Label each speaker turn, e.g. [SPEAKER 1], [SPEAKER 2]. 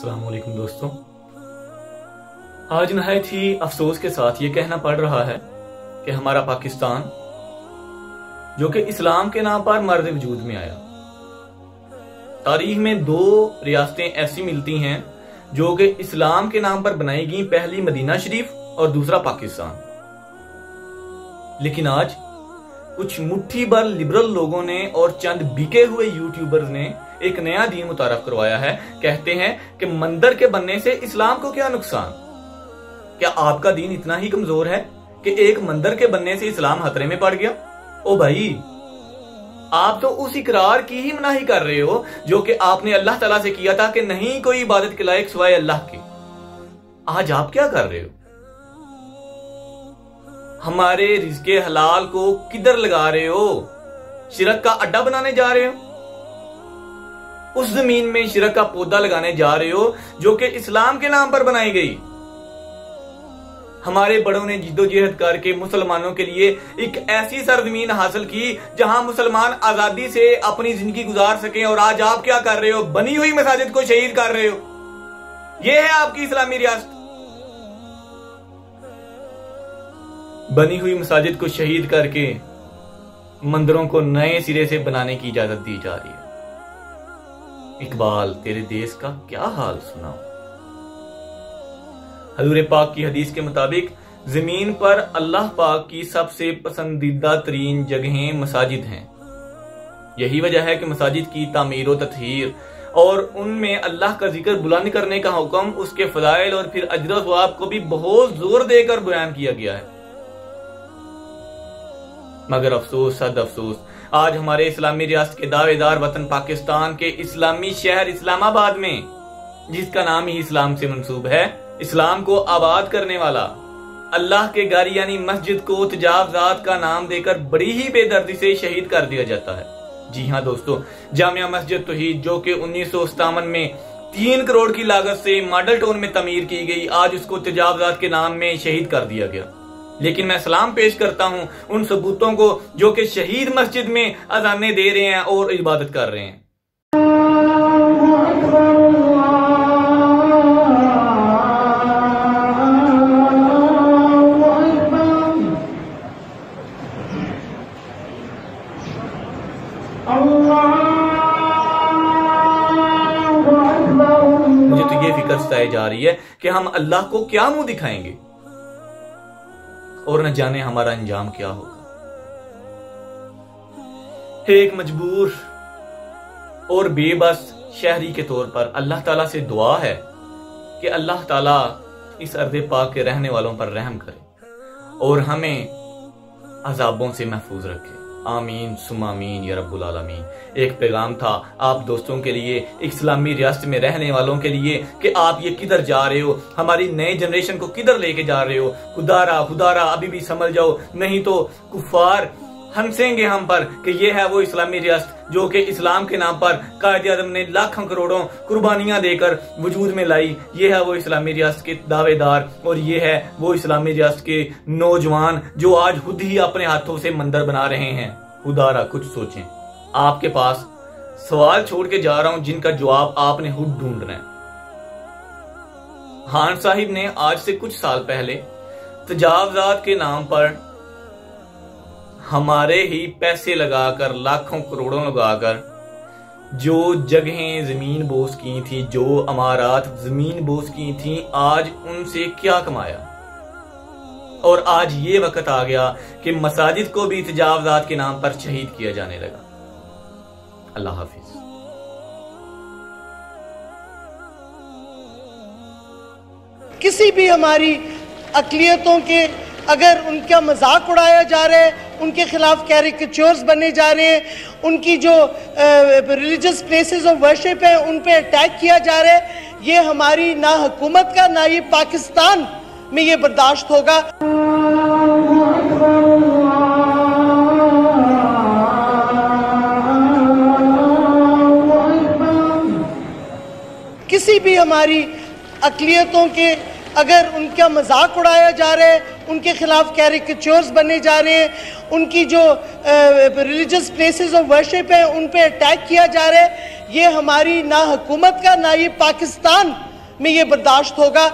[SPEAKER 1] अस्सलाम वालेकुम दोस्तों, आज नहायत ही अफसोस के साथ ये कहना पड़ रहा है कि हमारा पाकिस्तान जो कि इस्लाम के नाम पर मर्द वजूद में आया, तारीख में दो रियासतें ऐसी मिलती हैं जो कि इस्लाम के नाम पर बनाई गई, पहली मदीना शरीफ और दूसरा पाकिस्तान। लेकिन आज कुछ मुट्ठी भर लिबरल लोगों ने और चंद बिके हुए यूट्यूबर्स ने एक नया दीन मुतारफ करवाया है। कहते हैं कि मंदिर के बनने से इस्लाम को क्या नुकसान। क्या आपका दीन इतना ही कमजोर है कि एक मंदिर के बनने से इस्लाम खतरे में पड़ गया? ओ भाई, आप तो उस इकरार की ही मनाही कर रहे हो जो कि आपने अल्लाह ताला से किया था कि नहीं कोई इबादत के लायक सिवाय अल्लाह के। आज आप क्या कर रहे हो? हमारे रिज़्क़े हलाल को किधर लगा रहे हो? शिरक का अड्डा बनाने जा रहे हो? उस जमीन में शिरक का पौधा लगाने जा रहे हो जो कि इस्लाम के नाम पर बनाई गई। हमारे बड़ों ने जिद्दोजहद करके मुसलमानों के लिए एक ऐसी सरजमीन हासिल की जहां मुसलमान आजादी से अपनी जिंदगी गुजार सकें, और आज आप क्या कर रहे हो? बनी हुई मसाजिद को शहीद कर रहे हो। यह है आपकी इस्लामी रियासत। बनी हुई मसाजिद को शहीद करके मंदिरों को नए सिरे से बनाने की इजाजत दी जा रही है। इकबाल, तेरे देश का क्या हाल सुनाओ। हजूर पाक की हदीस के मुताबिक जमीन पर अल्लाह पाक की सबसे पसंदीदा तरीन जगहें मसाजिद हैं। यही वजह है कि मसाजिद की तामीर और तत्हीर और उनमें अल्लाह का जिक्र बुलंद करने का हुक्म, उसके फजाइल और फिर अजर और सवाब को भी बहुत जोर देकर बयान किया गया है। मगर अफसोस, सद अफसोस, आज हमारे इस्लामी रियासत के दावेदार वतन पाकिस्तान के इस्लामी शहर इस्लामाबाद में, जिसका नाम ही इस्लाम से मंसूब है, इस्लाम को आबाद करने वाला अल्लाह के घर यानी मस्जिद को तजावजात का नाम देकर बड़ी ही बेदर्दी से शहीद कर दिया जाता है। जी हाँ दोस्तों, जामिया मस्जिद तौहीद जो कि 1957 में 3 करोड़ की लागत से मॉडल टाउन में तमीर की गई, आज उसको तजावजात के नाम में शहीद कर दिया गया। लेकिन मैं सलाम पेश करता हूं उन सबूतों को जो कि शहीद मस्जिद में अजाने दे रहे हैं और इबादत कर रहे हैं। मुझे तो ये फिक्र सताई जा रही है कि हम अल्लाह को क्या मुंह दिखाएंगे और न जाने हमारा अंजाम क्या होगा। एक मजबूर और बेबस शहरी के तौर पर अल्लाह ताला से दुआ है कि अल्लाह ताला इस अर्ज़े पाक के रहने वालों पर रहम करे और हमें अजाबों से महफूज रखे। आमीन सुम्मा आमीन या रब्बुल आलमीन। एक पैगाम था आप दोस्तों के लिए, इस्लामी रियासत में रहने वालों के लिए, कि आप ये किधर जा रहे हो, हमारी नई जनरेशन को किधर लेके जा रहे हो। खुदारा अभी भी समझ जाओ, नहीं तो कुफार हंसेंगे हम पर कि ये है वो इस्लामी रियासत जो कि इस्लाम के नाम पर कायदे आज़म ने लाखों करोड़ों कुर्बानियां देकर वजूद में लाई। ये है वो इस्लामी रियासत के दावेदार और ये है वो इस्लामी रियासत के नौजवान जो आज खुद ही अपने हाथों से मंदिर बना रहे हैं। खुदारा कुछ सोचें। आपके पास सवाल छोड़ के जा रहा हूं जिनका जवाब आपने खुद ढूंढना है। खान साहिब ने आज से कुछ साल पहले तजावजात के नाम पर हमारे ही पैसे लगाकर, लाखों करोड़ों लगाकर जो जगहें जमीन बोस की थी, जो अमारात जमीन बोस की थी, आज उनसे क्या कमाया। और आज ये वक्त आ गया कि मसाजिद को भी तजावजात के नाम पर शहीद किया जाने लगा। अल्लाह हाफिज।
[SPEAKER 2] किसी भी हमारी अक़लियतों के अगर उनका मजाक उड़ाया जा रहा है, उनके खिलाफ कैरिकेचर्स बने जा रहे हैं, उनकी जो रिलीजियस प्लेसेस ऑफ वर्शिप है उन पे अटैक किया जा रहा है, ये हमारी ना हुकूमत का ना ये पाकिस्तान में ये बर्दाश्त होगा। किसी भी हमारी अक़लियतों के अगर उनका मजाक उड़ाया जा रहा है, उनके खिलाफ कैरिकेचर्स बने जा रहे हैं, उनकी जो रिलीजियस प्लेसेस ऑफ वर्शिप है उन पे अटैक किया जा रहा है, ये हमारी ना हुकूमत का ना ये पाकिस्तान में ये बर्दाश्त होगा।